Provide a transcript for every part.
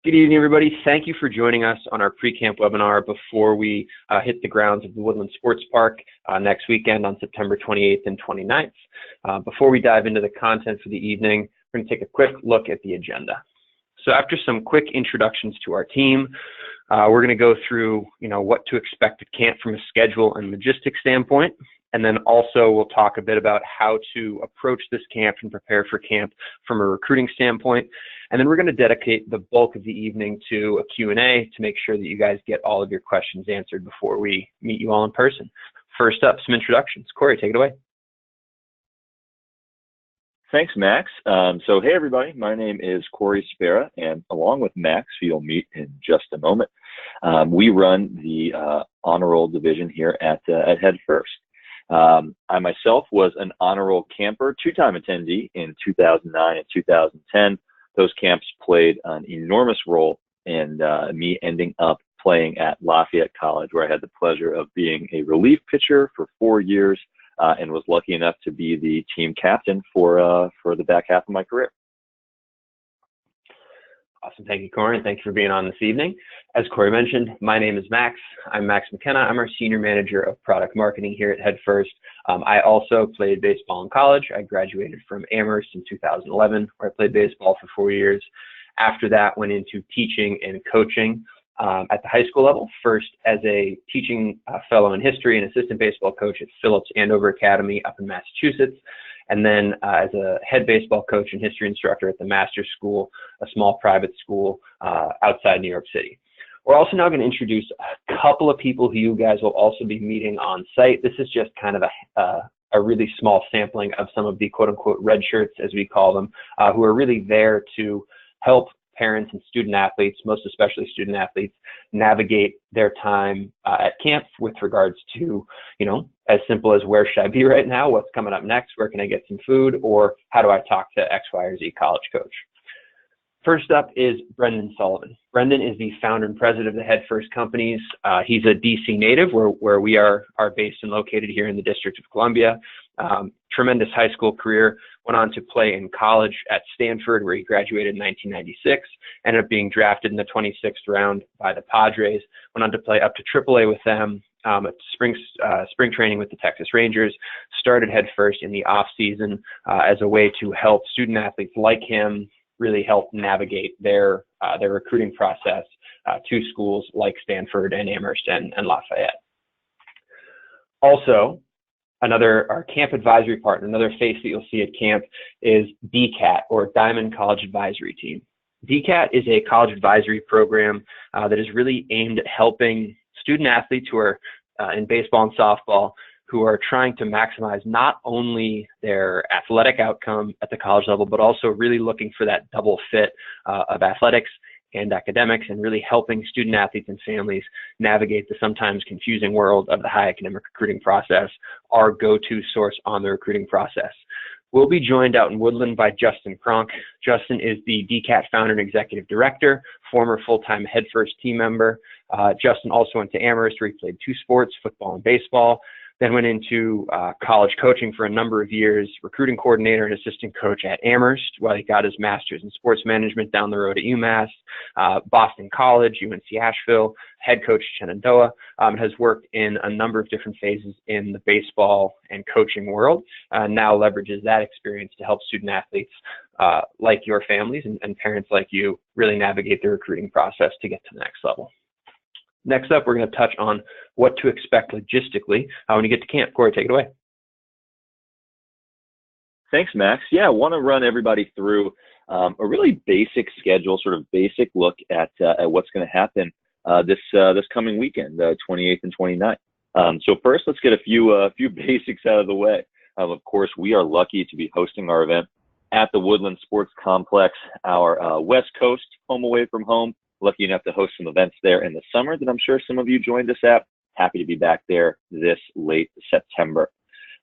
Good evening, everybody. Thank you for joining us on our pre-camp webinar before we hit the grounds of the Woodland Sports Park next weekend on September 28th and 29th. Before we dive into the content for the evening, we're going to take a quick look at the agenda. So after some quick introductions to our team, we're going to go through, what to expect at camp from a schedule and logistics standpoint. And then also we'll talk a bit about how to approach this camp and prepare for camp from a recruiting standpoint. And then we're going to dedicate the bulk of the evening to a Q&A to make sure that you guys get all of your questions answered before we meet you all in person. First up, some introductions. Corey, take it away. Thanks, Max. Hey, everybody. My name is Corey Spera, and along with Max, who you'll meet in just a moment, we run the honor roll division here at Head First. I myself was an honor roll camper, two-time attendee in 2009 and 2010. Those camps played an enormous role in me ending up playing at Lafayette College, where I had the pleasure of being a relief pitcher for 4 years and was lucky enough to be the team captain for the back half of my career. Awesome. Thank you, Corey, and thank you for being on this evening. As Corey mentioned, my name is Max. I'm Max McKenna. I'm our Senior Manager of Product Marketing here at Head First. I also played baseball in college. I graduated from Amherst in 2011, where I played baseball for 4 years. After that, went into teaching and coaching at the high school level, first as a teaching fellow in history and assistant baseball coach at Phillips Andover Academy up in Massachusetts. And then as a head baseball coach and history instructor at the Master's School, a small private school outside New York City. We're also now going to introduce a couple of people who you guys will also be meeting on site. This is just kind of a really small sampling of some of the quote-unquote red shirts, as we call them, who are really there to help parents and student athletes, most especially student athletes, navigate their time at camp with regards to, as simple as where should I be right now, what's coming up next, where can I get some food, or how do I talk to X, Y, or Z college coach. First up is Brendan Sullivan. Brendan is the founder and president of the Head First Companies. He's a DC native, where we are based and located here in the District of Columbia. Tremendous high school career, went on to play in college at Stanford, where he graduated in 1996, ended up being drafted in the 26th round by the Padres, went on to play up to AAA with them, at spring training with the Texas Rangers, started Head First in the off season as a way to help student athletes like him really help navigate their recruiting process to schools like Stanford and Amherst and Lafayette. Also, our camp advisory partner, another face that you'll see at camp, is DCAT, or Diamond College Advisory Team. DCAT is a college advisory program that is really aimed at helping student athletes who are in baseball and softball, who are trying to maximize not only their athletic outcome at the college level, but also really looking for that double fit of athletics and academics, and really helping student athletes and families navigate the sometimes confusing world of the high academic recruiting process, our go-to source on the recruiting process. We'll be joined out in Woodland by Justin Kronk. Justin is the DCAT founder and executive director, former full-time Head First team member. Justin also went to Amherst, where he played 2 sports, football and baseball. Then went into college coaching for a number of years, recruiting coordinator and assistant coach at Amherst, while he got his master's in sports management down the road at UMass, Boston College, UNC Asheville, head coach at Shenandoah, has worked in a number of different phases in the baseball and coaching world, now leverages that experience to help student athletes like your families and parents like you really navigate the recruiting process to get to the next level. Next up, we're going to touch on what to expect logistically when you get to camp. Corey, take it away. Thanks, Max. Yeah, I want to run everybody through a really basic schedule, sort of basic look at what's going to happen this coming weekend, 28th and 29th. So first, let's get a few basics out of the way. Of course, we are lucky to be hosting our event at the Woodland Sports Complex, our West Coast home away from home. Lucky enough to host some events there in the summer that I'm sure some of you joined us at. Happy to be back there this late September.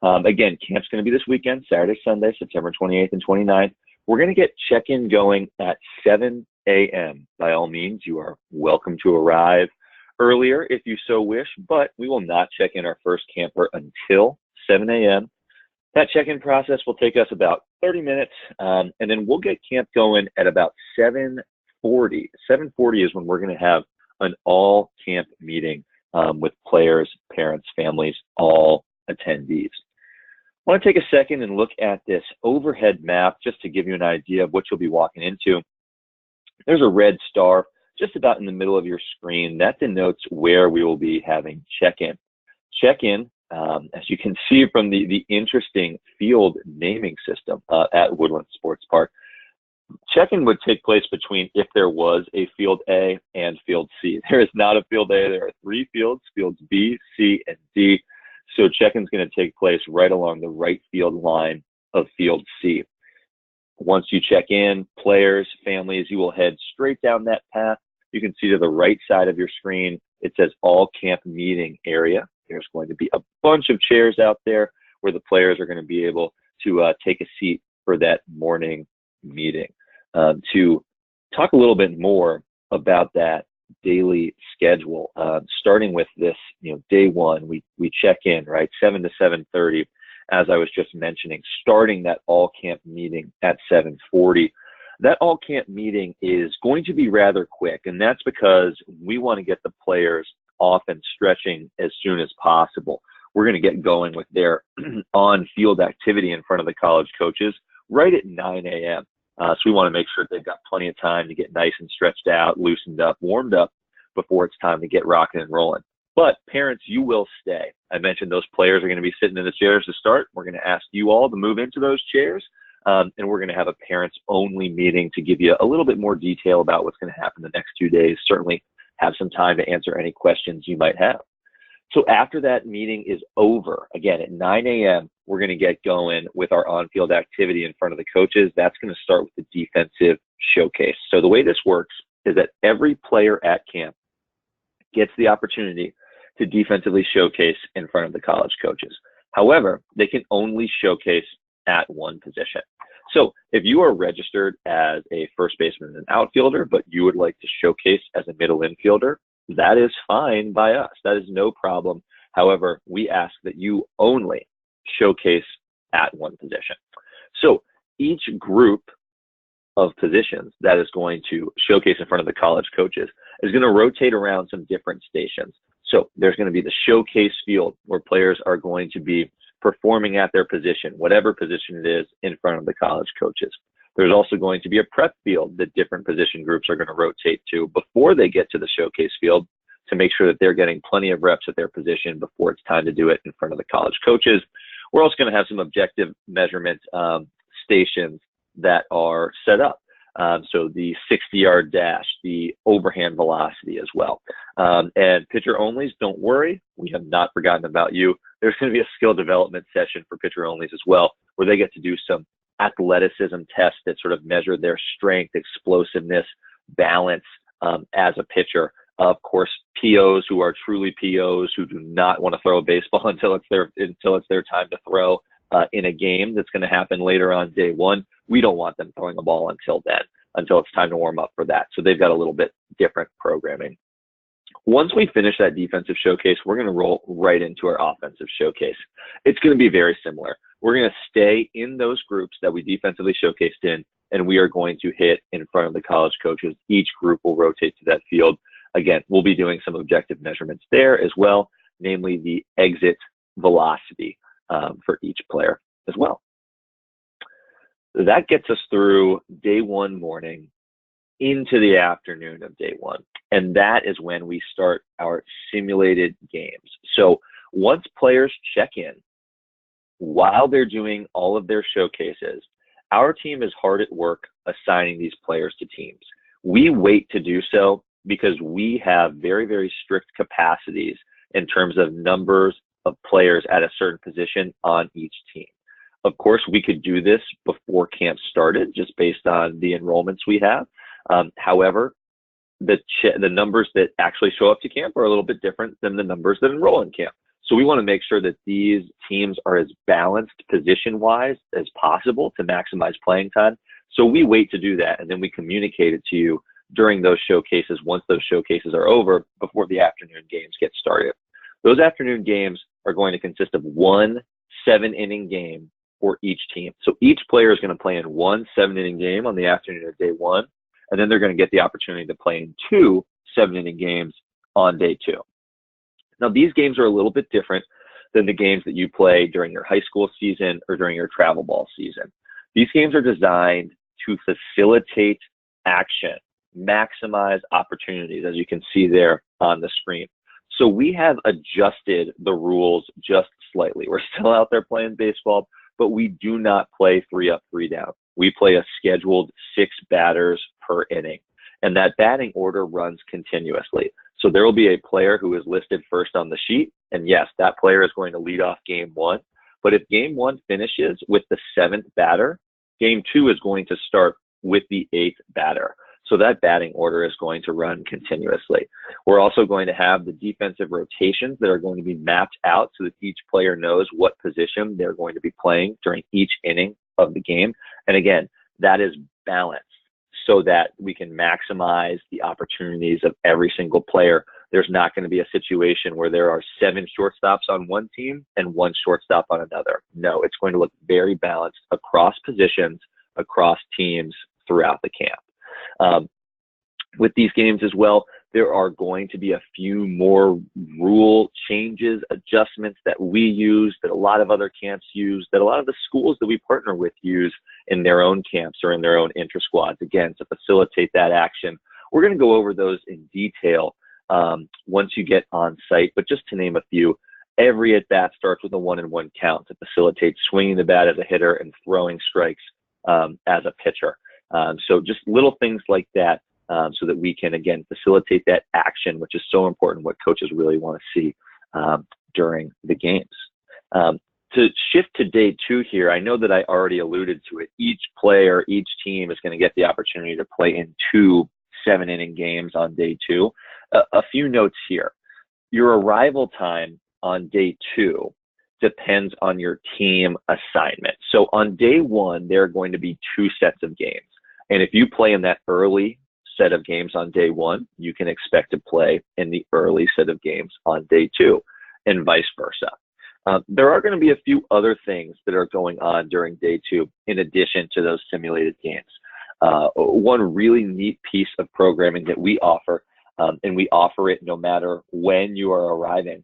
Again, camp's going to be this weekend, Saturday, Sunday, September 28th and 29th. We're going to get check-in going at 7 a.m. By all means, you are welcome to arrive earlier if you so wish, but we will not check in our first camper until 7 a.m. That check-in process will take us about 30 minutes, and then we'll get camp going at about 7:40 7:40. 7:40 is when we're going to have an all camp meeting with players, parents, families, all attendees. I want to take a second and look at this overhead map just to give you an idea of what you'll be walking into. There's a red star just about in the middle of your screen. That denotes where we will be having check-in. Check-in, as you can see from the interesting field naming system at Woodland Sports Park, check-in would take place between, if there was a field A and field C. There is not a field A. There are 3 fields, fields B, C, and D. So check-in is going to take place right along the right field line of field C. Once you check in, players, families, you will head straight down that path. You can see to the right side of your screen, it says all camp meeting area. There's going to be a bunch of chairs out there where the players are going to be able to take a seat for that morning meeting. To talk a little bit more about that daily schedule, starting with this, day one, we check in, right, 7 to 7:30, as I was just mentioning, starting that all camp meeting at 7:40. That all camp meeting is going to be rather quick, and that's because we want to get the players off and stretching as soon as possible. We're going to get going with their on-field activity in front of the college coaches right at 9 a.m. So we want to make sure they've got plenty of time to get nice and stretched out, loosened up, warmed up before it's time to get rocking and rolling. But parents, you will stay. I mentioned those players are going to be sitting in the chairs to start. We're going to ask you all to move into those chairs, and we're going to have a parents-only meeting to give you a little bit more detail about what's going to happen the next 2 days. Certainly have some time to answer any questions you might have. So after that meeting is over, again, at 9 a.m., we're going to get going with our on-field activity in front of the coaches. That's going to start with the defensive showcase. So the way this works is that every player at camp gets the opportunity to defensively showcase in front of the college coaches. However, they can only showcase at one position. So if you are registered as a first baseman and an outfielder, but you would like to showcase as a middle infielder, that is fine by us. That is no problem. However, we ask that you only showcase at one position. So each group of positions that is going to showcase in front of the college coaches is going to rotate around some different stations. So there's going to be the showcase field where players are going to be performing at their position, whatever position it is, in front of the college coaches. There's also going to be a prep field that different position groups are going to rotate to before they get to the showcase field to make sure that they're getting plenty of reps at their position before it's time to do it in front of the college coaches. We're also going to have some objective measurement stations that are set up. So the 60-yard dash, the overhand velocity as well. And pitcher onlys, don't worry, we have not forgotten about you. There's going to be a skill development session for pitcher onlys as well, where they get to do some athleticism tests that sort of measure their strength, explosiveness, balance as a pitcher. Of course, POs who are truly POs who do not want to throw a baseball until it's their time to throw in a game that's going to happen later on day one. We don't want them throwing a ball until then, until it's time to warm up for that. So they've got a little bit different programming. Once we finish that defensive showcase, we're going to roll right into our offensive showcase. It's going to be very similar. We're going to stay in those groups that we defensively showcased in, and we are going to hit in front of the college coaches. Each group will rotate to that field. Again, we'll be doing some objective measurements there as well, namely the exit velocity for each player as well. That gets us through day one morning into the afternoon of day one. And that is when we start our simulated games. So once players check in, while they're doing all of their showcases, our team is hard at work assigning these players to teams. We wait to do so because we have very, very strict capacities in terms of numbers of players at a certain position on each team. Of course, we could do this before camp started, just based on the enrollments we have. However, the numbers that actually show up to camp are a little bit different than the numbers that enroll in camp. So we want to make sure that these teams are as balanced position-wise as possible to maximize playing time. So we wait to do that, and then we communicate it to you during those showcases, once those showcases are over, before the afternoon games get started. Those afternoon games are going to consist of one 7-inning game for each team. So each player is going to play in one 7-inning game on the afternoon of day one, and then they're going to get the opportunity to play in 2 7-inning games on day 2. Now, these games are a little bit different than the games that you play during your high school season or during your travel ball season. These games are designed to facilitate action, maximize opportunities, as you can see there on the screen. So we have adjusted the rules just slightly. We're still out there playing baseball, but we do not play 3 up, 3 down. We play a scheduled 6 batters per inning, and that batting order runs continuously. So there will be a player who is listed first on the sheet, and yes, that player is going to lead off game 1. But if game 1 finishes with the 7th batter, game 2 is going to start with the 8th batter. So that batting order is going to run continuously. We're also going to have the defensive rotations that are going to be mapped out so that each player knows what position they're going to be playing during each inning of the game. And again, that is balanced so that we can maximize the opportunities of every single player. There's not going to be a situation where there are 7 shortstops on one team and 1 shortstop on another. No, it's going to look very balanced across positions, across teams throughout the camp. With these games as well, there are going to be a few more rule changes, adjustments that we use, that a lot of other camps use, that a lot of the schools that we partner with use in their own camps or in their own intra-squads, again, to facilitate that action. We're going to go over those in detail once you get on site, but just to name a few, every at-bat starts with a 1-and-1 count to facilitate swinging the bat as a hitter and throwing strikes as a pitcher. So just little things like that so that we can, again, facilitate that action, which is so important, what coaches really want to see during the games. To shift to day 2 here, I know that I already alluded to it. Each player, each team is going to get the opportunity to play in 2 7-inning games on day 2. A few notes here. Your arrival time on day 2 depends on your team assignment. So on day 1, there are going to be 2 sets of games. And if you play in that early set of games on day 1, you can expect to play in the early set of games on day 2, and vice versa. There are going to be a few other things that are going on during day 2 in addition to those simulated games. One really neat piece of programming that we offer, and we offer it no matter when you are arriving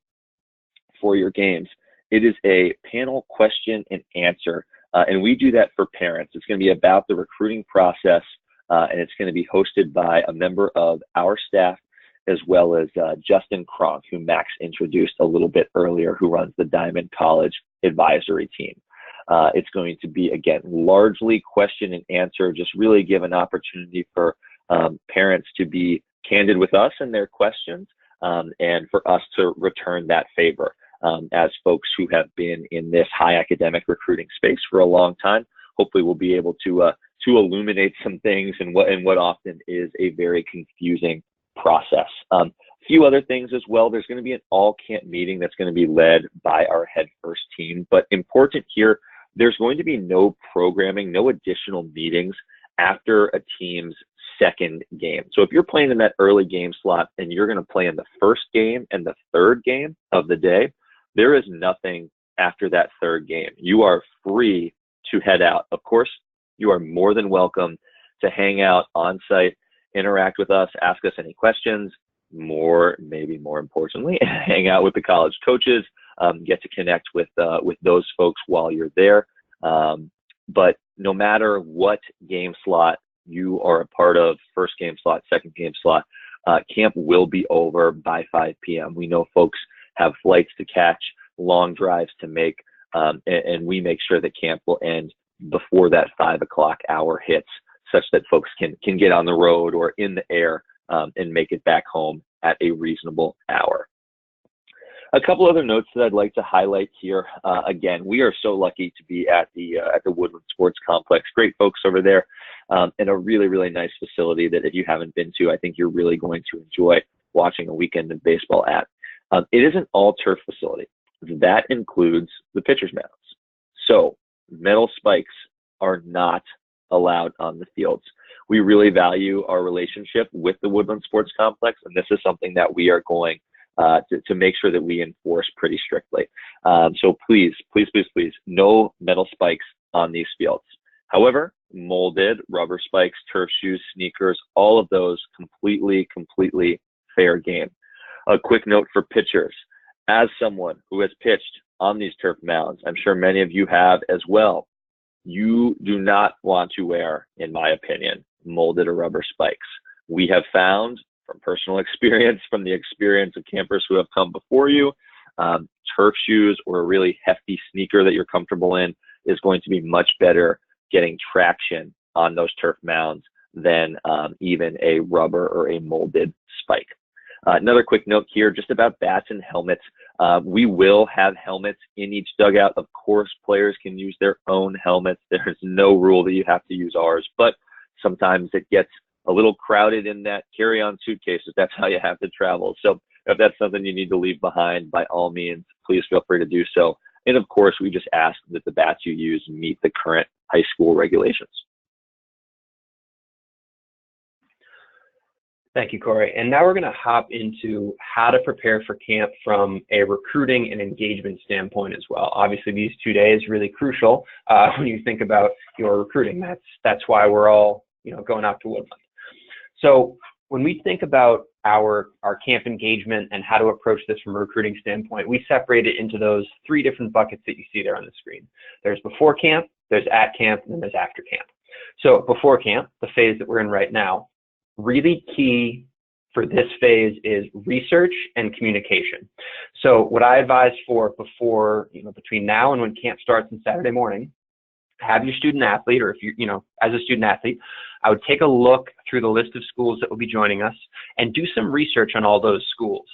for your games, it is a panel question and answer. And we do that for parents. It's going to be about the recruiting process, and it's going to be hosted by a member of our staff, as well as Justin Kronk, who Max introduced a little bit earlier, who runs the Diamond College advisory team. It's going to be, again, largely question and answer, just really give an opportunity for parents to be candid with us and their questions, and for us to return that favor. As folks who have been in this high academic recruiting space for a long time, hopefully we'll be able to illuminate some things in what often is a very confusing process. A few other things as well. There's going to be an all-camp meeting that's going to be led by our head first team. But important here, there's going to be no programming, no additional meetings after a team's second game. So if you're playing in that early game slot and you're going to play in the first game and the third game of the day, there is nothing after that third game. You are free to head out. Of course, you are more than welcome to hang out on site, interact with us, ask us any questions, maybe more importantly, hang out with the college coaches, get to connect with those folks while you're there. But no matter what game slot you are a part of, first game slot, second game slot, camp will be over by 5 p.m. We know folks have flights to catch, long drives to make, and we make sure that camp will end before that 5 o'clock hour hits, such that folks can get on the road or in the air and make it back home at a reasonable hour. A couple other notes that I'd like to highlight here. Again, we are so lucky to be at the Woodland Sports Complex. Great folks over there, and a really, really nice facility that if you haven't been to, I think you're really going to enjoy watching a weekend of baseball at. It is an all-turf facility. That includes the pitcher's mounds. So metal spikes are not allowed on the fields. We really value our relationship with the Woodland Sports Complex, and this is something that we are going to make sure that we enforce pretty strictly. So please, no metal spikes on these fields. However, molded, rubber spikes, turf shoes, sneakers, all of those completely fair game. A quick note for pitchers. As someone who has pitched on these turf mounds, I'm sure many of you have as well, you do not want to wear, in my opinion, molded or rubber spikes. We have found from personal experience, from the experience of campers who have come before you, turf shoes or a really hefty sneaker that you're comfortable in is going to be much better getting traction on those turf mounds than even a rubber or a molded spike. Another quick note here, just about bats and helmets. We will have helmets in each dugout. Of course, players can use their own helmets. There's no rule that you have to use ours, but sometimes it gets a little crowded in that carry-on suitcases. That's how you have to travel. So if that's something you need to leave behind, by all means, please feel free to do so. And of course, we just ask that the bats you use meet the current high school regulations. Thank you, Corey. And now we're going to hop into how to prepare for camp from a recruiting and engagement standpoint as well. Obviously, these 2 days really crucial when you think about your recruiting. That's why we're all going out to Woodland. So when we think about our camp engagement and how to approach this from a recruiting standpoint, we separate it into those 3 different buckets that you see there on the screen. There's before camp, there's at camp, and then there's after camp. So before camp, the phase that we're in right now, really key for this phase is research and communication. So what I advise for before, between now and when camp starts on Saturday morning, have your student athlete, or if you, as a student athlete, I would take a look through the list of schools that will be joining us and do some research on all those schools.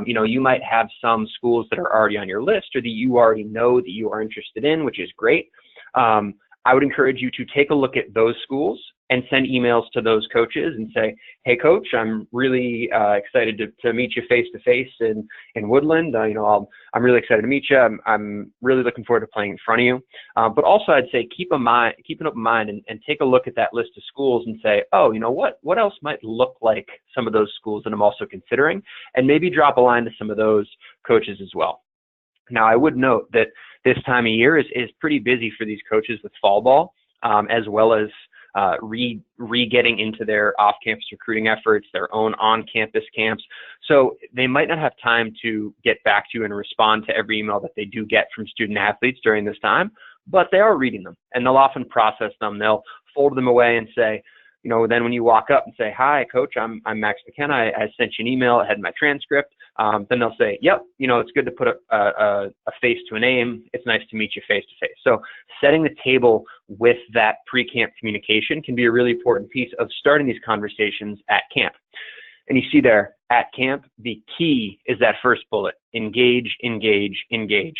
You might have some schools that are already on your list or that you already know that you are interested in, which is great. I would encourage you to take a look at those schools and send emails to those coaches and say, hey, coach, I'm really excited to meet you face-to-face in Woodland. I'm really excited to meet you. I'm really looking forward to playing in front of you. But also I'd say keep an open mind and take a look at that list of schools and say, oh, what else might look like some of those schools that I'm also considering, and maybe drop a line to some of those coaches as well. Now, I would note that this time of year is pretty busy for these coaches with fall ball, as well as re-getting into their off-campus recruiting efforts, their own on-campus camps. So they might not have time to get back to you and respond to every email that they do get from student athletes during this time, but they are reading them, and they'll often process them. They'll fold them away and say, then when you walk up and say, hi, coach, I'm Max McKenna. I sent you an email. I had my transcript. Then they'll say, yep, it's good to put a face to a name. It's nice to meet you face to face. So setting the table with that pre-camp communication can be a really important piece of starting these conversations at camp. And you see there at camp, the key is that first bullet, engage, engage, engage.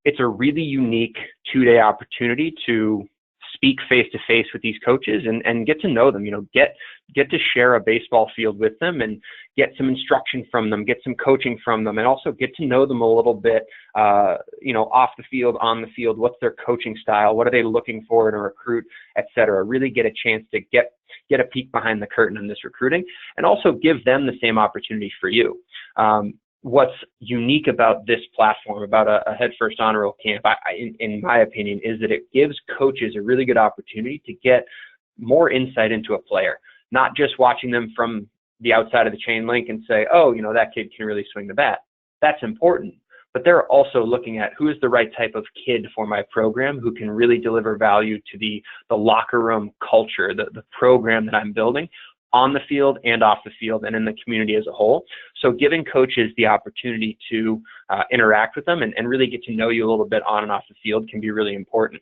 It's a really unique 2-day opportunity to speak face-to-face with these coaches and get to know them, get to share a baseball field with them and get some instruction from them, get some coaching from them, and also get to know them a little bit, off the field, on the field. What's their coaching style? What are they looking for in a recruit, et cetera? Really get a chance to get a peek behind the curtain on this recruiting, and also give them the same opportunity for you. What's unique about this platform, about a Head First Honor Roll camp, in my opinion, is that it gives coaches a really good opportunity to get more insight into a player, not just watching them from the outside of the chain link and say, oh, that kid can really swing the bat. That's important. But they're also looking at who is the right type of kid for my program, who can really deliver value to the locker room culture, the program that I'm building, on the field and off the field and in the community as a whole. So giving coaches the opportunity to interact with them and really get to know you a little bit on and off the field can be really important.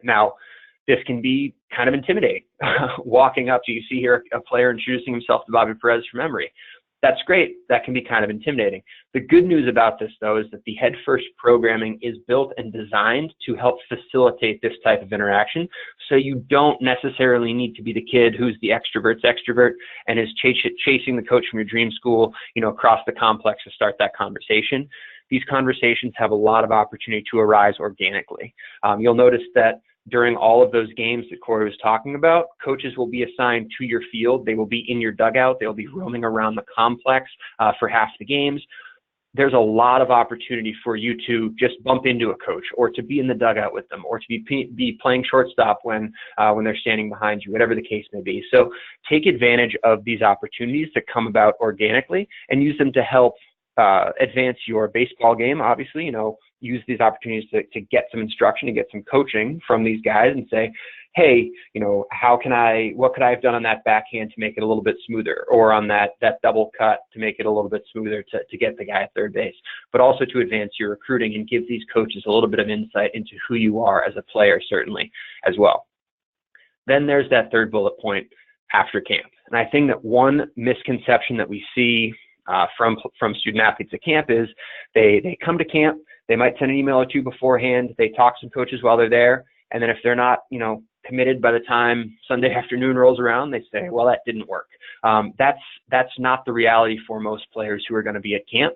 Now, this can be kind of intimidating. Walking up, you see here a player introducing himself to Bobby Perez from Emory. That's great. That can be kind of intimidating. The good news about this, though, is that the Head First programming is built and designed to help facilitate this type of interaction. So you don't necessarily need to be the kid who's the extrovert's extrovert and is chasing the coach from your dream school, across the complex to start that conversation. These conversations have a lot of opportunity to arise organically. You'll notice that during all of those games that Corey was talking about, coaches will be assigned to your field. They will be in your dugout. They'll be roaming around the complex for half the games. there's a lot of opportunity for you to just bump into a coach, or to be in the dugout with them, or to be playing shortstop when they're standing behind you, whatever the case may be. So take advantage of these opportunities that come about organically and use them to help advance your baseball game. Obviously, use these opportunities to get some instruction, to get some coaching from these guys, and say, hey, what could I have done on that backhand to make it a little bit smoother, or on that double cut to make it a little bit smoother to get the guy at third base, but also to advance your recruiting and give these coaches a little bit of insight into who you are as a player, certainly, as well. Then there's that third bullet point, after camp. And I think that one misconception that we see from student athletes at camp is they come to camp, they might send an email or two beforehand, they talk to some coaches while they're there, and then if they're not, committed by the time Sunday afternoon rolls around, they say, well, that didn't work. That's not the reality for most players who are going to be at camp,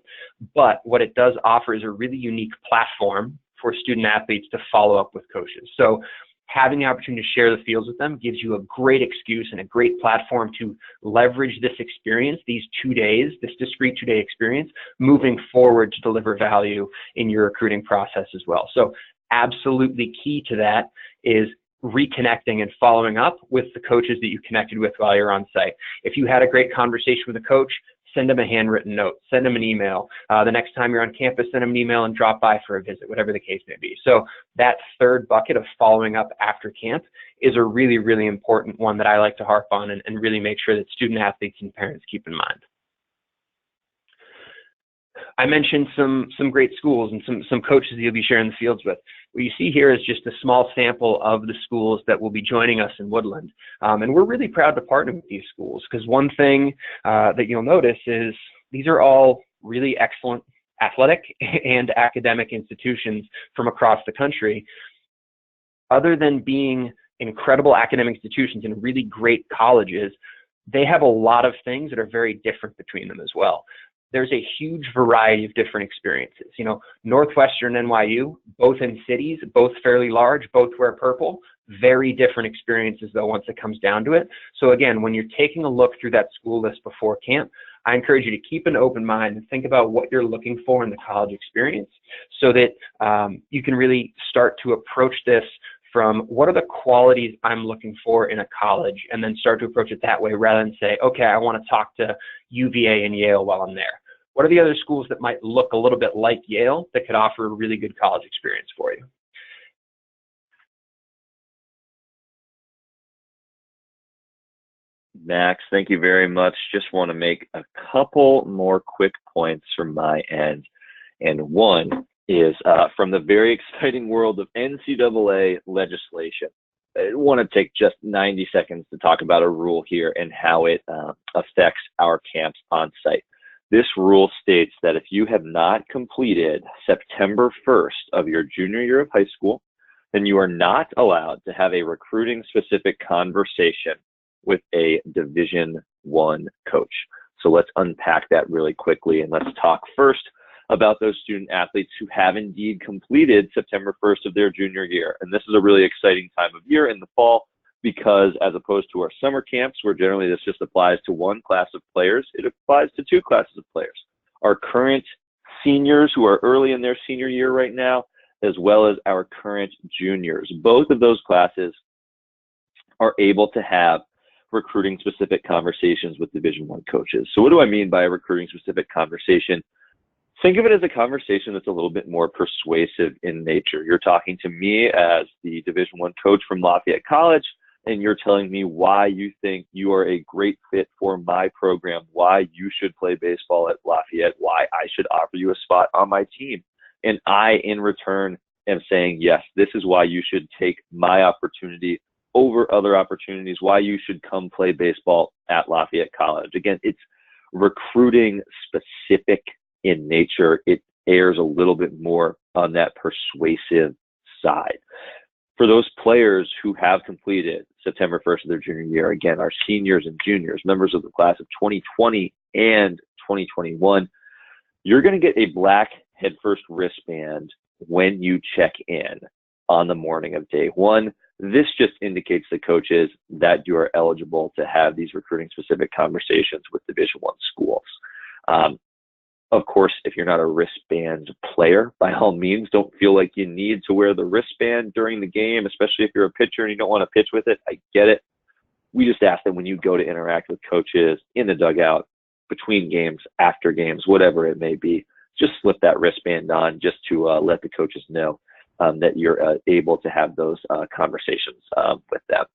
but what it does offer is a really unique platform for student athletes to follow up with coaches. So having the opportunity to share the fields with them gives you a great excuse and a great platform to leverage this experience, these 2 days, this discrete 2-day experience, moving forward to deliver value in your recruiting process as well. So absolutely key to that is reconnecting and following up with the coaches that you connected with while you're on site. If you had a great conversation with a coach, send them a handwritten note, send them an email. The next time you're on campus, send them an email and drop by for a visit, whatever the case may be. So that third bucket of following up after camp is a really, really important one that I like to harp on and really make sure that student athletes and parents keep in mind. I mentioned some great schools and some coaches that you'll be sharing the fields with. What you see here is just a small sample of the schools that will be joining us in Woodland. And we're really proud to partner with these schools, because one thing that you'll notice is these are all really excellent athletic and academic institutions from across the country. Other than being incredible academic institutions and really great colleges, they have a lot of things that are very different between them as well. There's a huge variety of different experiences. Northwestern and NYU, both in cities, both fairly large, both wear purple, very different experiences though once it comes down to it. So again, when you're taking a look through that school list before camp, I encourage you to keep an open mind and think about what you're looking for in the college experience, so that you can really start to approach this from what are the qualities I'm looking for in a college, and then start to approach it that way rather than say, okay, I want to talk to UVA and Yale while I'm there. What are the other schools that might look a little bit like Yale that could offer a really good college experience for you? Max, thank you very much. Just want to make a couple more quick points from my end. And one is from the very exciting world of NCAA legislation. I want to take just 90 seconds to talk about a rule here and how it affects our camps on site. This rule states that if you have not completed September 1st of your junior year of high school, then you are not allowed to have a recruiting specific conversation with a Division I coach. So let's unpack that really quickly, and let's talk first about those student athletes who have indeed completed September 1st of their junior year. And this is a really exciting time of year in the fall, because as opposed to our summer camps, where generally this just applies to one class of players, it applies to two classes of players. Our current seniors who are early in their senior year right now, as well as our current juniors. Both of those classes are able to have recruiting specific conversations with Division I coaches. So what do I mean by a recruiting specific conversation? Think of it as a conversation that's a little bit more persuasive in nature. You're talking to me as the Division I coach from Lafayette College, and you're telling me why you think you are a great fit for my program, why you should play baseball at Lafayette, why I should offer you a spot on my team. And I, in return, am saying, yes, this is why you should take my opportunity over other opportunities, why you should come play baseball at Lafayette College. Again, it's recruiting specific in nature. It airs a little bit more on that persuasive side. For those players who have completed September 1st of their junior year, again, our seniors and juniors, members of the class of 2020 and 2021, you're going to get a black headfirst wristband when you check in on the morning of day one. This just indicates to coaches that you are eligible to have these recruiting specific conversations with Division I schools. Of course, if you're not a wristband player, by all means, don't feel like you need to wear the wristband during the game, especially if you're a pitcher and you don't want to pitch with it. I get it. We just ask that when you go to interact with coaches in the dugout, between games, after games, whatever it may be, just slip that wristband on just to let the coaches know that you're able to have those conversations with them.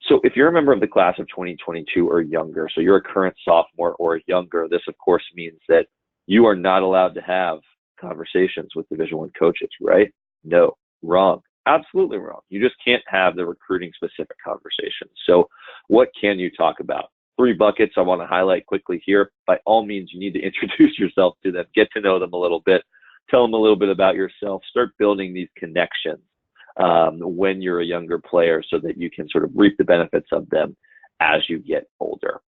So if you're a member of the class of 2022 or younger, so you're a current sophomore or younger, this of course means that you are not allowed to have conversations with Division I coaches, right? No, wrong. Absolutely wrong. You just can't have the recruiting specific conversations. So what can you talk about? 3 buckets I want to highlight quickly here. By all means, you need to introduce yourself to them, get to know them a little bit, tell them a little bit about yourself, start building these connections when you're a younger player so that you can sort of reap the benefits of them as you get older.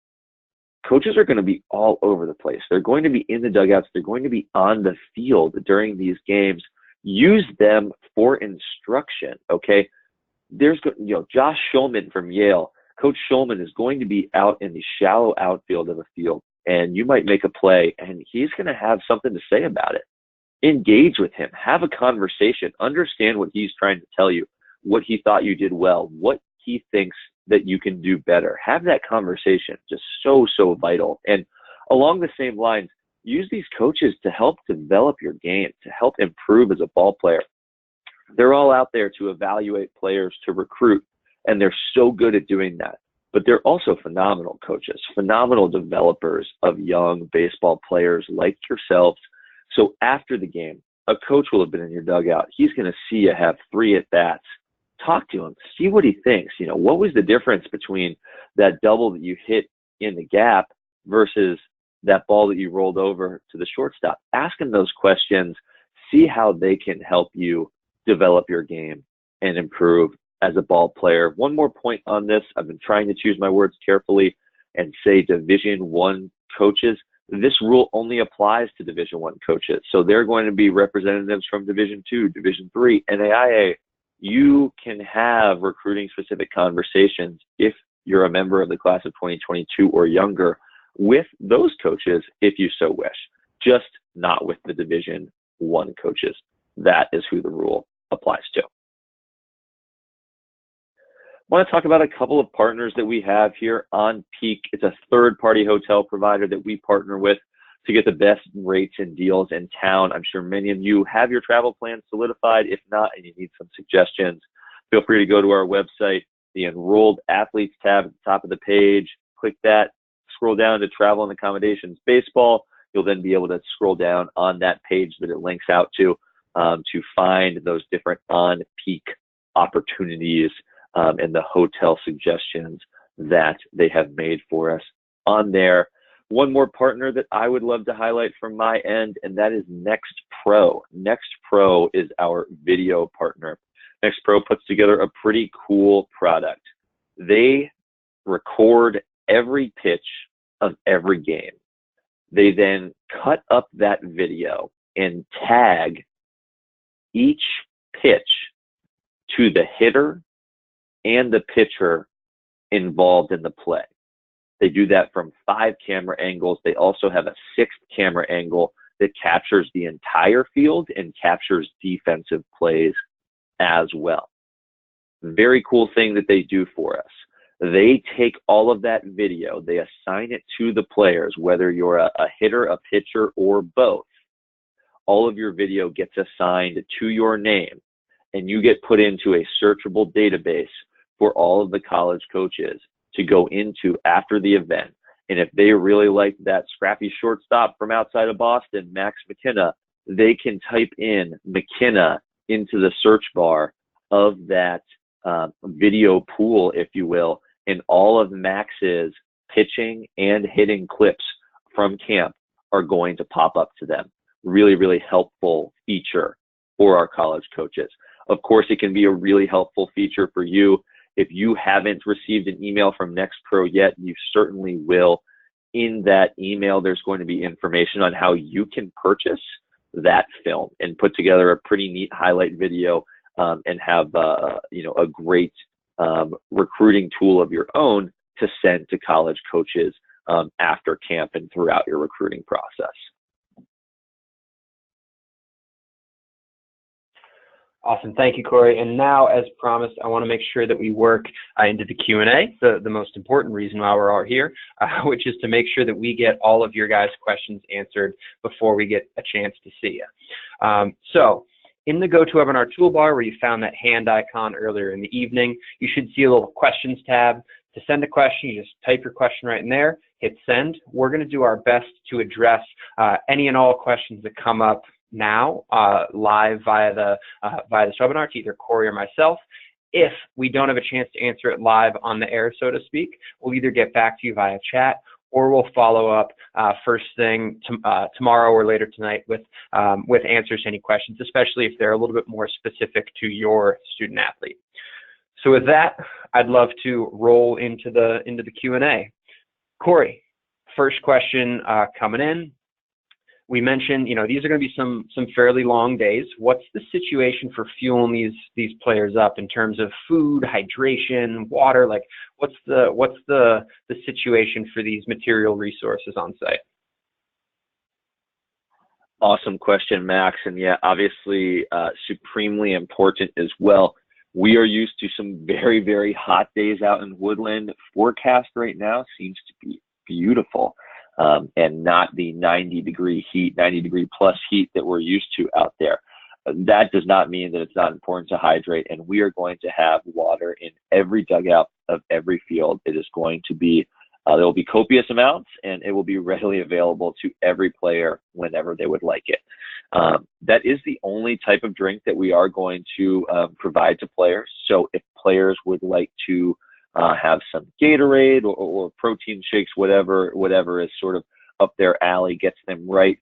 Coaches are going to be all over the place. They're going to be in the dugouts. They're going to be on the field during these games. Use them for instruction, okay? There's, Josh Schulman from Yale. Coach Schulman is going to be out in the shallow outfield of a field, and you might make a play, and he's going to have something to say about it. Engage with him. Have a conversation. Understand what he's trying to tell you, what he thought you did well, what he thinks that you can do better. Have that conversation. Just so vital. And along the same lines, use these coaches to help develop your game, to help improve as a ball player. They're all out there to evaluate players, to recruit, and they're so good at doing that. But they're also phenomenal coaches, phenomenal developers of young baseball players like yourselves. So after the game, a coach will have been in your dugout. He's going to see you have 3 at-bats. Talk to him. See what he thinks. What was the difference between that double that you hit in the gap versus that ball that you rolled over to the shortstop? Ask him those questions. See how they can help you develop your game and improve as a ball player. One more point on this. I've been trying to choose my words carefully and say Division I coaches. This rule only applies to Division I coaches. So they're going to be representatives from Division II, Division III, NAIA. You can have recruiting specific conversations if you're a member of the class of 2022 or younger with those coaches if you so wish, just not with the Division I coaches. That is who the rule applies to. I want to talk about a couple of partners that we have here on Peak. It's a third-party hotel provider that we partner with to get the best rates and deals in town. I'm sure many of you have your travel plans solidified. If not, and you need some suggestions, feel free to go to our website, the Enrolled Athletes tab at the top of the page. Click that, scroll down to Travel and Accommodations Baseball. You'll then be able to scroll down on that page that it links out to find those different on-peak opportunities and the hotel suggestions that they have made for us on there. One more partner that I would love to highlight from my end, and that is Next Pro. Next Pro is our video partner. Next Pro puts together a pretty cool product. They record every pitch of every game. They then cut up that video and tag each pitch to the hitter and the pitcher involved in the play. They do that from 5 camera angles. They also have a 6th camera angle that captures the entire field and captures defensive plays as well. Very cool thing that they do for us. They take all of that video, they assign it to the players, whether you're a hitter, a pitcher, or both. All of your video gets assigned to your name, and you get put into a searchable database for all of the college coaches to go into after the event. And if they really like that scrappy shortstop from outside of Boston, Max McKenna, they can type in McKenna into the search bar of that video pool, if you will, and all of Max's pitching and hitting clips from camp are going to pop up to them. Really, really helpful feature for our college coaches. Of course, it can be a really helpful feature for you. If you haven't received an email from NextPro yet, you certainly will. In that email, there's going to be information on how you can purchase that film and put together a pretty neat highlight video and have a great recruiting tool of your own to send to college coaches after camp and throughout your recruiting process. Awesome. Thank you, Corey. And now, as promised, I want to make sure that we work into the Q&A, the most important reason why we're all here, which is to make sure that we get all of your guys' questions answered before we get a chance to see you. So in the GoToWebinar toolbar where you found that hand icon earlier in the evening, you should see a little questions tab. To send a question, you just type your question right in there, hit send. We're going to do our best to address any and all questions that come up now live via this webinar to either Corey or myself. If we don't have a chance to answer it live on the air, so to speak, we'll either get back to you via chat or we'll follow up first thing tomorrow or later tonight with answers to any questions, especially if they're a little bit more specific to your student athlete. So with that, I'd love to roll into the Q&A. Corey, first question coming in. We mentioned, these are going to be some fairly long days. What's the situation for fueling these players up in terms of food, hydration, water? Like, what's the situation for these material resources on site? Awesome question, Max. And yeah, obviously supremely important as well. We are used to some very, very hot days out in Woodland. Forecast right now seems to be beautiful. And not the 90-degree heat, 90-degree plus heat that we're used to out there. That does not mean that it's not important to hydrate, and we are going to have water in every dugout of every field. It is going to be, there will be copious amounts, and it will be readily available to every player whenever they would like it. That is the only type of drink that we are going to provide to players. So if players would like to have some Gatorade or protein shakes, whatever is sort of up their alley, gets them right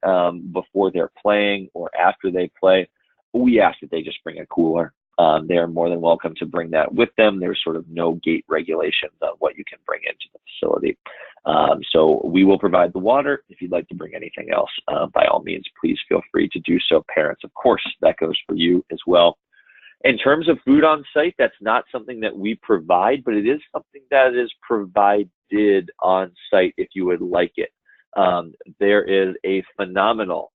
before they're playing or after they play, we ask that they just bring a cooler. They are more than welcome to bring that with them. There's sort of no gate regulations on what you can bring into the facility. So we will provide the water. If you'd like to bring anything else, by all means, please feel free to do so. Parents, of course, that goes for you as well. In terms of food on site, that's not something that we provide, but it is something that is provided on site if you would like it. There is a phenomenal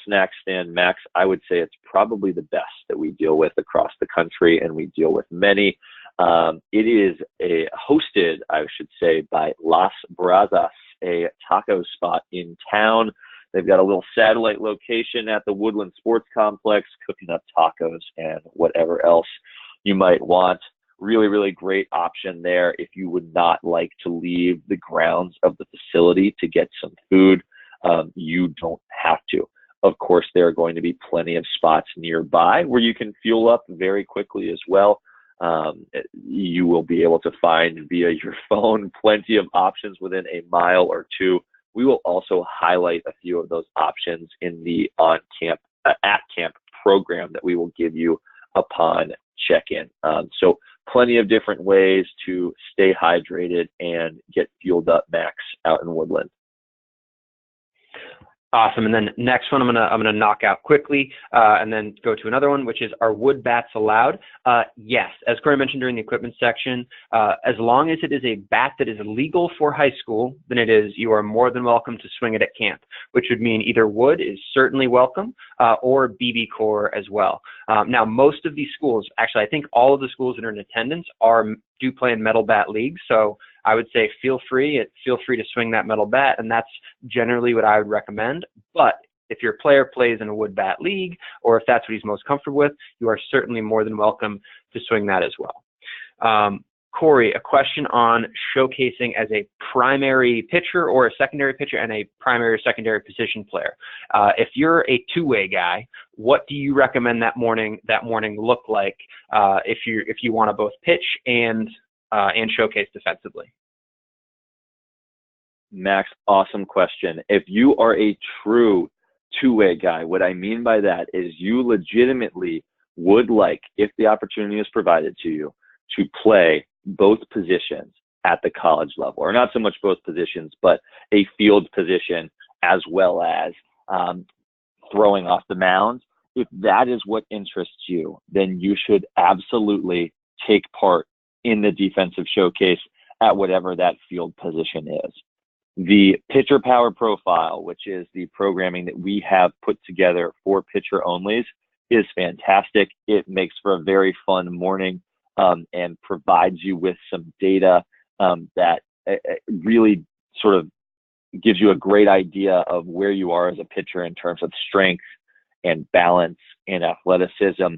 snack stand, Max. I would say it's probably the best that we deal with across the country, and we deal with many. It is hosted, I should say, by Las Brazas, a taco spot in town. They've got a little satellite location at the Woodland Sports Complex, cooking up tacos and whatever else you might want. Really, really great option there if you would not like to leave the grounds of the facility to get some food. You don't have to. Of course, there are going to be plenty of spots nearby where you can fuel up very quickly as well. You will be able to find via your phone plenty of options within a mile or two. We will also highlight a few of those options in the at camp program that we will give you upon check-in. So plenty of different ways to stay hydrated and get fueled up, Max, out in Woodland. Awesome. And then next one I'm gonna knock out quickly and then go to another one, which is, are wood bats allowed? Yes, as Corey mentioned during the equipment section, as long as it is a bat that is legal for high school, then you are more than welcome to swing it at camp, which would mean either wood is certainly welcome or BB core as well. Now, most of these schools, actually, I think all of the schools that are in attendance do play in metal bat leagues. So I would say feel free to swing that metal bat, and that's generally what I would recommend. But if your player plays in a wood bat league, or if that's what he's most comfortable with, you are certainly more than welcome to swing that as well. Corey, a question on showcasing as a primary pitcher or a secondary pitcher and a primary or secondary position player. If you're a two-way guy, what do you recommend that morning look like if you want to both pitch and showcase defensively? Max, awesome question. If you are a true two-way guy, what I mean by that is you legitimately would like, if the opportunity is provided to you, to play both positions at the college level, or not so much both positions, but a field position as well as throwing off the mound. If that is what interests you, then you should absolutely take part in the defensive showcase at whatever that field position is. The pitcher power profile, which is the programming that we have put together for pitcher onlys, is fantastic. It makes for a very fun morning, and provides you with some data that really sort of gives you a great idea of where you are as a pitcher in terms of strength and balance and athleticism.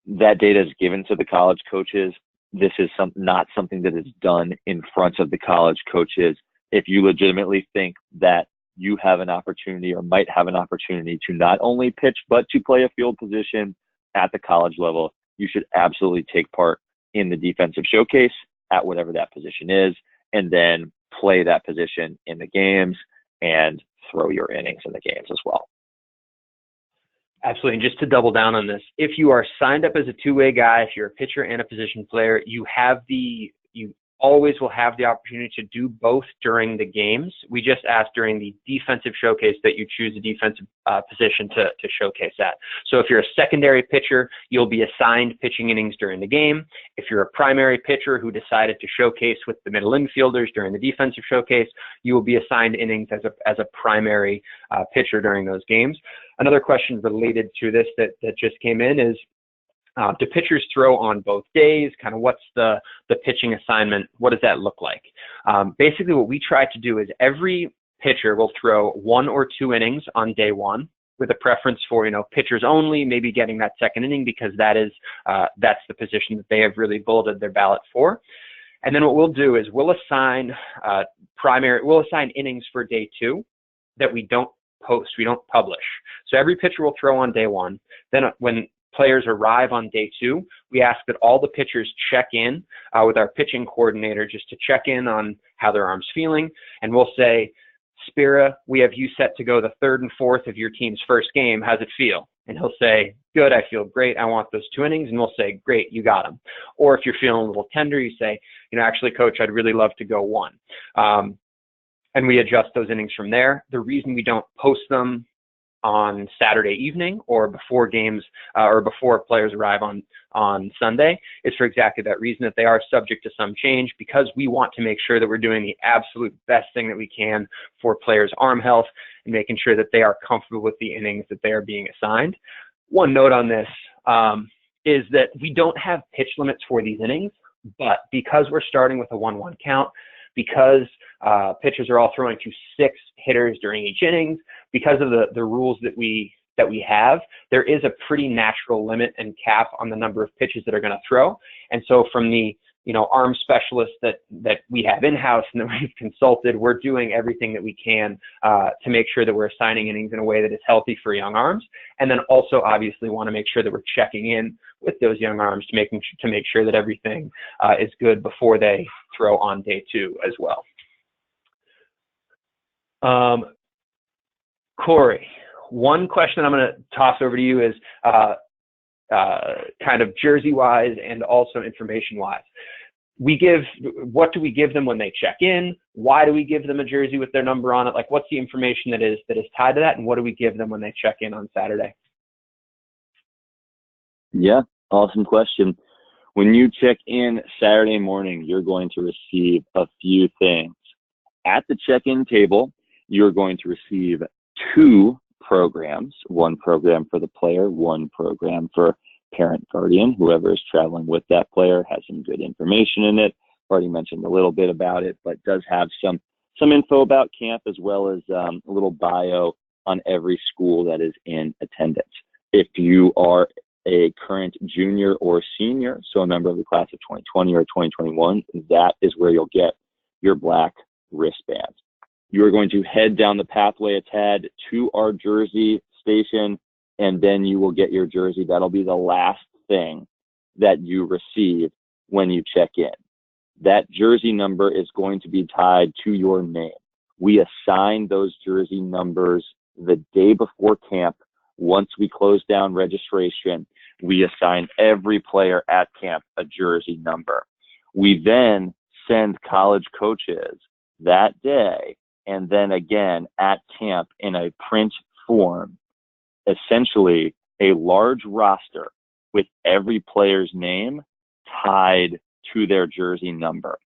That data is given to the college coaches. This is not something that is done in front of the college coaches. If you legitimately think that you have an opportunity or might have an opportunity to not only pitch, but to play a field position at the college level, you should absolutely take part in the defensive showcase at whatever that position is, and then play that position in the games and throw your innings in the games as well. Absolutely. And just to double down on this, if you are signed up as a two-way guy, if you're a pitcher and a position player, you always will have the opportunity to do both during the games. We just asked during the defensive showcase that you choose a defensive position to showcase at. So if you're a secondary pitcher, you'll be assigned pitching innings during the game. If you're a primary pitcher who decided to showcase with the middle infielders during the defensive showcase, you will be assigned innings as a primary pitcher during those games. Another question related to this that just came in is, do pitchers throw on both days? Kind of what's the pitching assignment? What does that look like? Basically, what we try to do is every pitcher will throw 1 or 2 innings on day 1, with a preference for, pitchers only, maybe getting that second inning because that's the position that they have really bulleted their ballot for. And then what we'll do is we'll assign innings for day 2 that we don't post, we don't publish. So every pitcher will throw on day 1. Then when players arrive on day 2, we ask that all the pitchers check in with our pitching coordinator just to check in on how their arm's feeling. And we'll say, Spira, we have you set to go the 3rd and 4th of your team's first game. How's it feel? And he'll say, good, I feel great. I want those 2 innings. And we'll say, great, you got them. Or if you're feeling a little tender, you say, actually, coach, I'd really love to go 1. And we adjust those innings from there. The reason we don't post them on Saturday evening or before games or before players arrive on Sunday is for exactly that reason, that they are subject to some change, because we want to make sure that we're doing the absolute best thing that we can for players' arm health and making sure that they are comfortable with the innings that they are being assigned. One note on this is that we don't have pitch limits for these innings, but because we're starting with a 1-1 count, because pitchers are all throwing to 6 hitters during each innings, because of the rules that we have, there is a pretty natural limit and cap on the number of pitches that are going to throw. And so from the arm specialists that we have in-house and that we've consulted, we're doing everything that we can to make sure that we're assigning innings in a way that is healthy for young arms. And then also obviously want to make sure that we're checking in with those young arms to make sure that everything is good before they throw on day 2 as well. Corey, one question I'm going to toss over to you is kind of jersey-wise and also information-wise. What do we give them when they check in? Why do we give them a jersey with their number on it? Like, what's the information that is tied to that, and what do we give them when they check in on Saturday? Yeah, awesome question. When you check in Saturday morning, you're going to receive a few things. At the check-in table, you're going to receive 2 programs, 1 program for the player, 1 program for parent guardian. Whoever is traveling with that player has some good information in it. Already mentioned a little bit about it, but does have some info about camp, as well as a little bio on every school that is in attendance. If you are a current junior or senior, so a member of the class of 2020 or 2021, that is where you'll get your black wristband. You are going to head down the pathway a tad to our jersey station, and then you will get your jersey. That'll be the last thing that you receive when you check in. That jersey number is going to be tied to your name. We assign those jersey numbers the day before camp. Once we close down registration, we assign every player at camp a jersey number. We then send college coaches that day, and then again at camp in a print form, essentially a large roster with every player's name tied to their jersey number.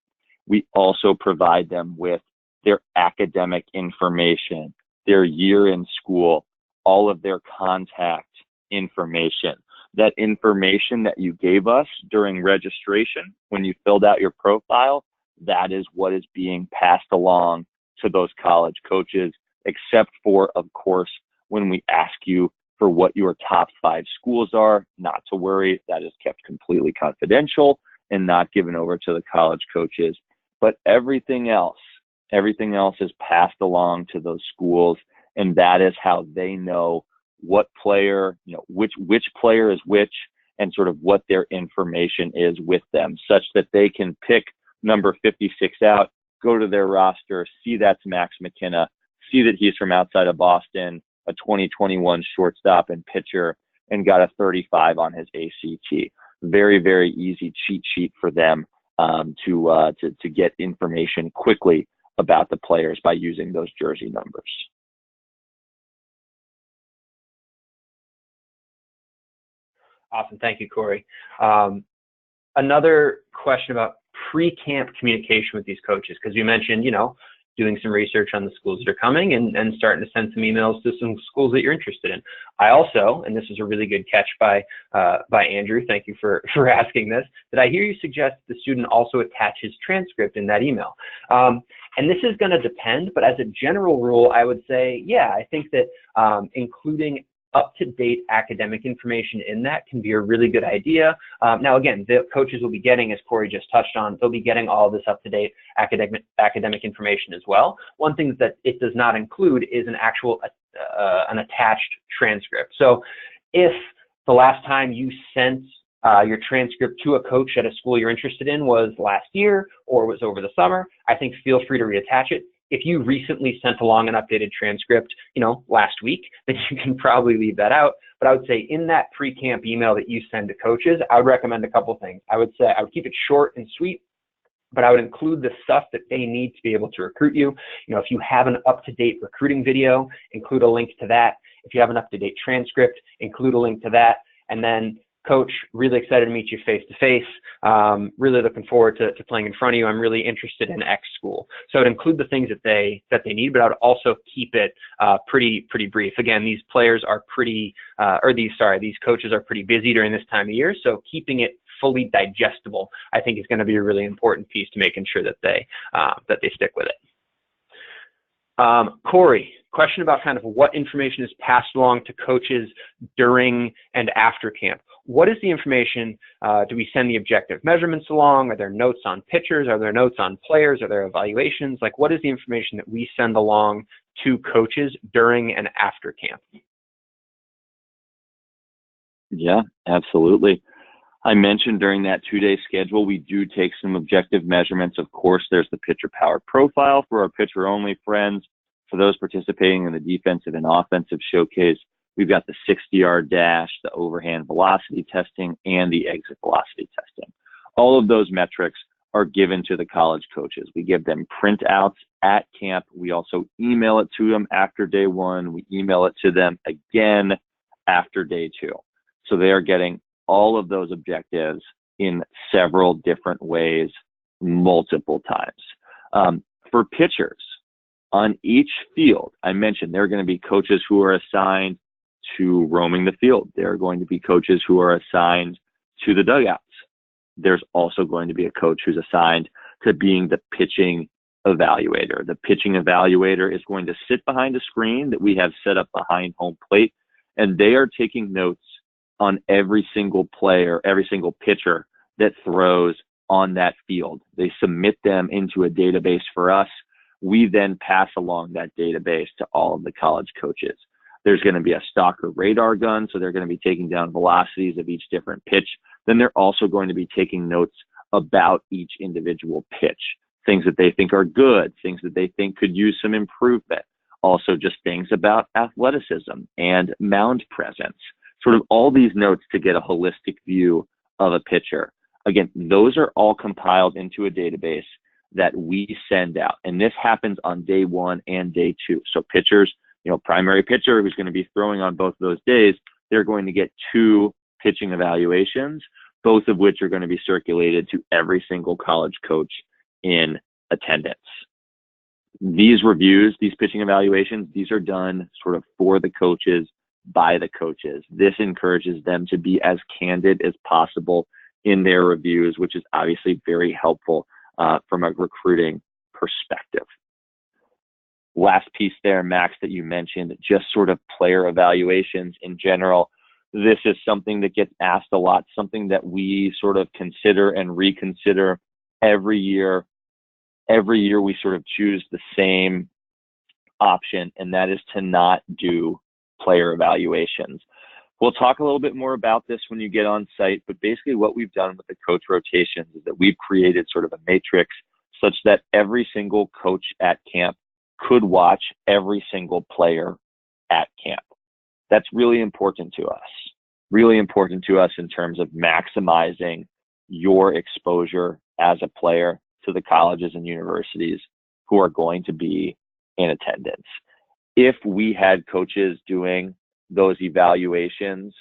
We also provide them with their academic information, their year in school, all of their contact information. That information that you gave us during registration, when you filled out your profile, that is what is being passed along to those college coaches, except for, of course, when we ask you for what your top 5 schools are. Not to worry, that is kept completely confidential and not given over to the college coaches. But everything else is passed along to those schools, and that is how they know what player, which player is which, and sort of what their information is with them, such that they can pick number 56 out, go to their roster, see that's Max McKenna, see that he's from outside of Boston, a 2021 shortstop and pitcher, and got a 35 on his ACT. Very, very easy cheat sheet for them to get information quickly about the players by using those jersey numbers. Awesome. Thank you, Corey. Another question about pre-camp communication with these coaches, because you mentioned, doing some research on the schools that are coming and starting to send some emails to some schools that you're interested in. I also, and this is a really good catch by Andrew, thank you for asking this, that I hear you suggest the student also attach his transcript in that email. And this is going to depend, but as a general rule, I would say, yeah, I think that including up-to-date academic information in that can be a really good idea. Now, again, the coaches will be getting, as Corey just touched on, they'll be getting all this up-to-date academic information as well. One thing that it does not include is an actual an attached transcript. So if the last time you sent your transcript to a coach at a school you're interested in was last year or was over the summer, I think feel free to reattach it. If you recently sent along an updated transcript, last week, then you can probably leave that out. But I would say in that pre-camp email that you send to coaches, I would recommend a couple things. I would say I would keep it short and sweet, but I would include the stuff that they need to be able to recruit you. If you have an up-to-date recruiting video, include a link to that. If you have an up-to-date transcript, include a link to that. And then, Coach, really excited to meet you face to face. Really looking forward to playing in front of you. I'm really interested in X school. So I'd include the things that they need, but I would also keep it pretty brief. Again, these players are these coaches are pretty busy during this time of year. So keeping it fully digestible, I think, is going to be a really important piece to making sure that they stick with it. Corey, question about kind of what information is passed along to coaches during and after camp. What is the information? Do we send the objective measurements along? Are there notes on pitchers? Are there notes on players? Are there evaluations? Like, what is the information that we send along to coaches during and after camp? Yeah, absolutely. I mentioned during that 2-day schedule, we do take some objective measurements. Of course, there's the pitcher power profile for our pitcher-only friends. For those participating in the defensive and offensive showcase, we've got the 60-yard dash, the overhand velocity testing, and the exit velocity testing. All of those metrics are given to the college coaches. We give them printouts at camp. We also email it to them after day 1. We email it to them again after day 2. So they are getting all of those objectives in several different ways, multiple times. For pitchers, on each field, I mentioned there are going to be coaches who are assigned to roaming the field. There are going to be coaches who are assigned to the dugouts. There's also going to be a coach who's assigned to being the pitching evaluator. The pitching evaluator is going to sit behind a screen that we have set up behind home plate, and they are taking notes on every single player, every single pitcher that throws on that field. They submit them into a database for us. We then pass along that database to all of the college coaches. There's going to be a stalker radar gun, so they're going to be taking down velocities of each different pitch. Then they're also going to be taking notes about each individual pitch, things that they think are good, things that they think could use some improvement. Also just things about athleticism and mound presence, sort of all these notes to get a holistic view of a pitcher. Again, those are all compiled into a database that we send out. And this happens on day 1 and day 2. So pitchers, primary pitcher who's going to be throwing on both of those days, they're going to get 2 pitching evaluations, both of which are going to be circulated to every single college coach in attendance. These reviews, these pitching evaluations, these are done sort of for the coaches by the coaches. This encourages them to be as candid as possible in their reviews, which is obviously very helpful from a recruiting perspective. Last piece there, Max, that you mentioned, just sort of player evaluations in general. This is something that gets asked a lot, something that we sort of consider and reconsider every year. Every year we sort of choose the same option, and that is to not do player evaluations. We'll talk a little bit more about this when you get on site, but basically what we've done with the coach rotations is that we've created sort of a matrix such that every single coach at camp could watch every single player at camp. That's really important to us in terms of maximizing your exposure as a player to the colleges and universities who are going to be in attendance. If we had coaches doing those evaluations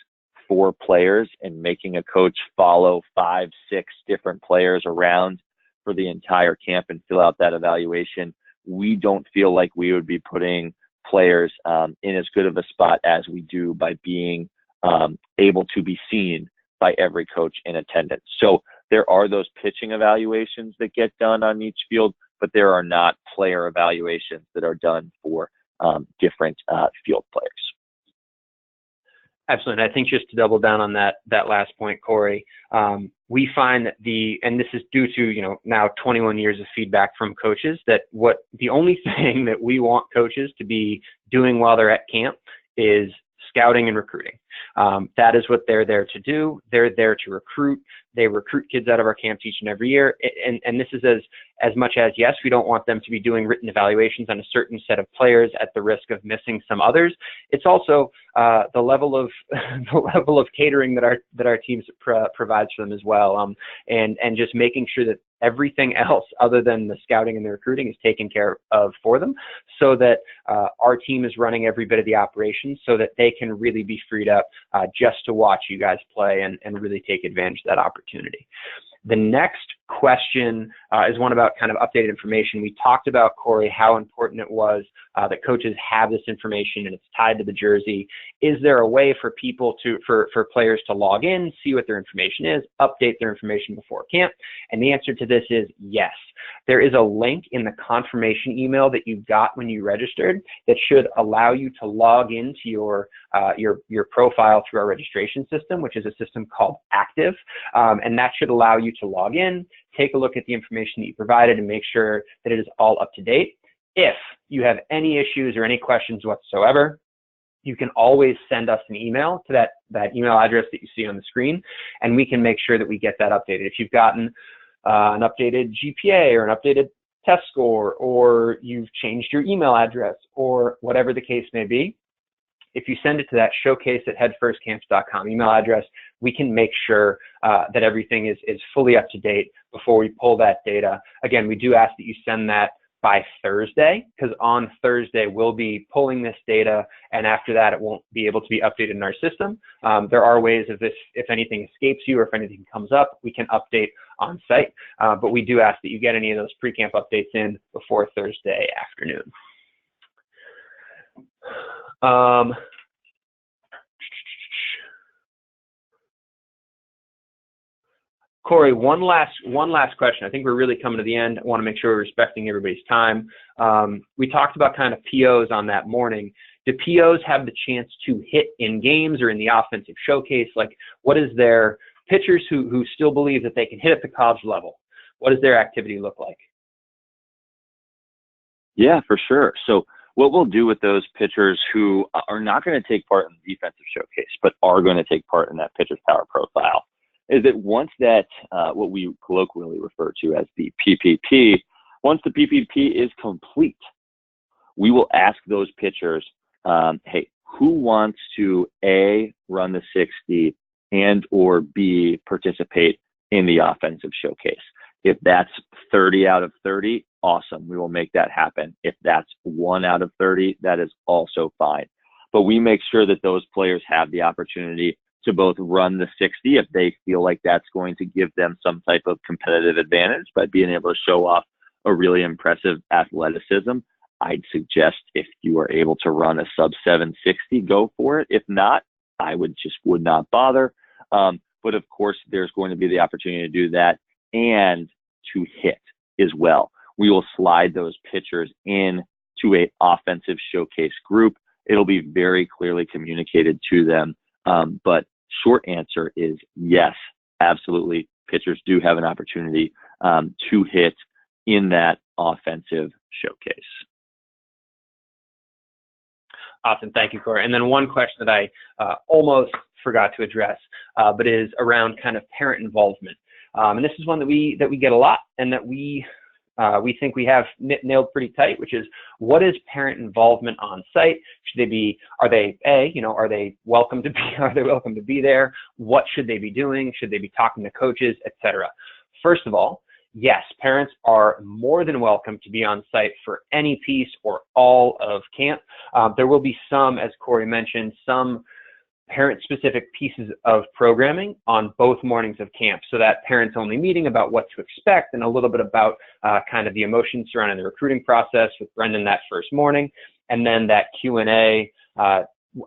for players and making a coach follow 5, 6 different players around for the entire camp and fill out that evaluation, we don't feel like we would be putting players in as good of a spot as we do by being able to be seen by every coach in attendance. So there are those pitching evaluations that get done on each field, but there are not player evaluations that are done for different field players. Absolutely. I think just to double down on that last point, Corey, we find that and this is due to, now 21 years of feedback from coaches, that the only thing that we want coaches to be doing while they're at camp is scouting and recruiting. That is what they're there to do. They're there to recruit. They recruit kids out of our camps each and every year. And this is as much as, yes, we don't want them to be doing written evaluations on a certain set of players at the risk of missing some others. It's also the level of catering that our teams provides for them as well. And just making sure that everything else other than the scouting and the recruiting is taken care of for them, so that our team is running every bit of the operation so that they can really be freed up just to watch you guys play and really take advantage of that opportunity. The next question is one about kind of updated information. We talked about, Corey, how important it was that coaches have this information and it's tied to the jersey. Is there a way for people for players to log in, see what their information is, update their information before camp? And the answer to this is yes. There is a link in the confirmation email that you got when you registered that should allow you to log into your profile through our registration system, which is a system called Active. And that should allow you to log in, take a look at the information that you provided, and make sure that it is all up to date. If you have any issues or any questions whatsoever, you can always send us an email to that email address that you see on the screen, and we can make sure that we get that updated. If you've gotten an updated GPA or an updated test score, or you've changed your email address, or whatever the case may be, if you send it to that showcase@headfirstcamps.com email address, we can make sure that everything is fully up to date before we pull that data. Again, we do ask that you send that by Thursday, because on Thursday we'll be pulling this data, and after that it won't be able to be updated in our system. There are ways of this, if anything escapes you or if anything comes up, we can update on site, but we do ask that you get any of those pre-camp updates in before Thursday afternoon. Corey, one last question. I think we're really coming to the end. I want to make sure we're respecting everybody's time. We talked about kind of POs on that morning. Do POs have the chance to hit in games or in the offensive showcase? Like, what is their pitchers who still believe that they can hit at the college level? What does their activity look like? Yeah, for sure. So what we'll do with those pitchers who are not going to take part in the defensive showcase, but are going to take part in that pitcher's power profile, is that once that, what we colloquially refer to as the PPP, once the PPP is complete, we will ask those pitchers, hey, who wants to A, run the 60, and or B, participate in the offensive showcase? If that's 30 out of 30, awesome. We will make that happen. If that's 1 out of 30, that is also fine. But we make sure that those players have the opportunity to both run the 60 if they feel like that's going to give them some type of competitive advantage by being able to show off a really impressive athleticism. I'd suggest if you are able to run a sub 760, go for it. If not, I would not bother. But of course, there's going to be the opportunity to do that and to hit as well. We will slide those pitchers in to a offensive showcase group. It'll be very clearly communicated to them. But short answer is yes, absolutely. Pitchers do have an opportunity to hit in that offensive showcase. Awesome. Thank you, Corey. And then one question that I almost forgot to address, but is around kind of parent involvement. And this is one that we get a lot, and that we think we have nailed pretty tight, which is, what is parent involvement on site? Should they be, are they welcome to be there? What should they be doing? Should they be talking to coaches, etc.? First of all, yes, parents are more than welcome to be on site for any piece or all of camp. There will be some, as Corey mentioned, some parent-specific pieces of programming on both mornings of camp, so that parents-only meeting about what to expect and a little bit about kind of the emotions surrounding the recruiting process with Brendan that first morning, and then that Q&A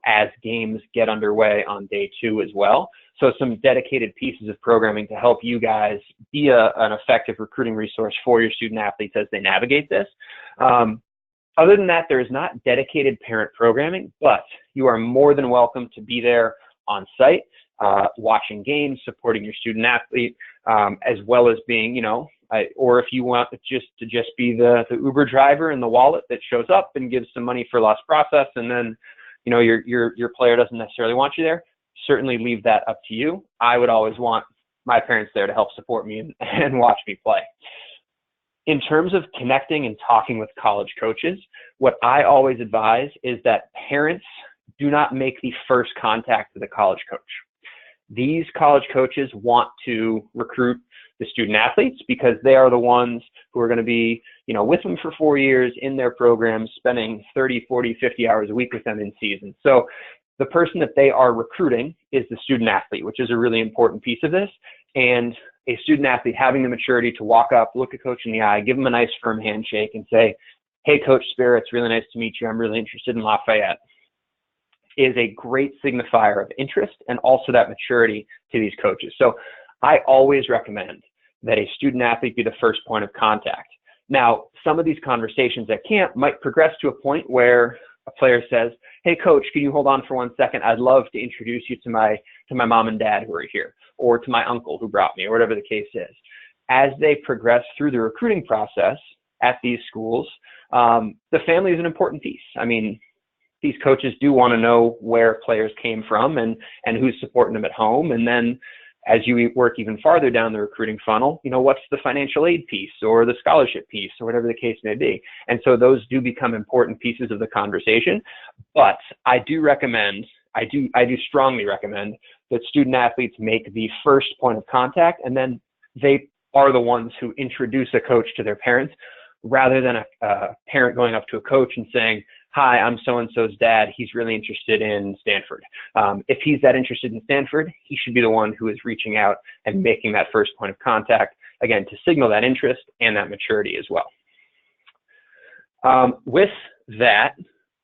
as games get underway on day 2 as well. So some dedicated pieces of programming to help you guys be an effective recruiting resource for your student athletes as they navigate this. Other than that, there is not dedicated parent programming, but you are more than welcome to be there on site, watching games, supporting your student athlete, as well as being, or if you want to just be the Uber driver in the wallet that shows up and gives some money for lost process, and then, your player doesn't necessarily want you there, certainly leave that up to you. I would always want my parents there to help support me and watch me play. In terms of connecting and talking with college coaches, what I always advise is that parents do not make the first contact with a college coach. These college coaches want to recruit the student athletes because they are the ones who are going to be, with them for 4 years in their programs, spending 30, 40, 50 hours a week with them in season. So the person that they are recruiting is the student athlete, which is a really important piece of this. And a student athlete having the maturity to walk up, look a coach in the eye, give them a nice firm handshake and say, "Hey, Coach Spira, it's really nice to meet you. I'm really interested in Lafayette," is a great signifier of interest and also that maturity to these coaches. So I always recommend that a student athlete be the first point of contact. Now, some of these conversations at camp might progress to a point where a player says, "Hey, coach, can you hold on for 1 second? I'd love to introduce you to my mom and dad who are here, or to my uncle who brought me," or whatever the case is. As they progress through the recruiting process at these schools, the family is an important piece. I mean, these coaches do want to know where players came from and who's supporting them at home. And then as you work even farther down the recruiting funnel, what's the financial aid piece or the scholarship piece or whatever the case may be. And so those do become important pieces of the conversation. But I do strongly recommend that student athletes make the first point of contact, and then they are the ones who introduce a coach to their parents, rather than a parent going up to a coach and saying, "Hi, I'm so-and-so's dad. He's really interested in Stanford." If he's that interested in Stanford, he should be the one who is reaching out and making that first point of contact, again, to signal that interest and that maturity as well. With that,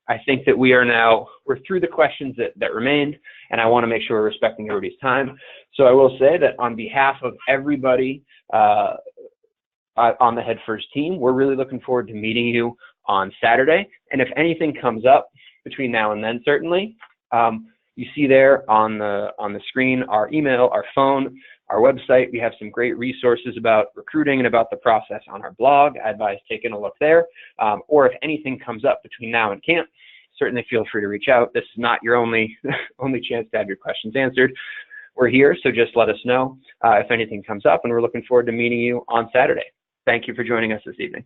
I think that we're through the questions that remained, and I want to make sure we're respecting everybody's time. So I will say that on behalf of everybody on the Head First team, we're really looking forward to meeting you on Saturday. And if anything comes up between now and then, certainly, you see there on the screen our email, our phone, our website. We have some great resources about recruiting and about the process on our blog. I advise taking a look there. Or if anything comes up between now and camp, certainly feel free to reach out. This is not your only chance to have your questions answered. We're here, so just let us know if anything comes up, and we're looking forward to meeting you on Saturday. Thank you for joining us this evening.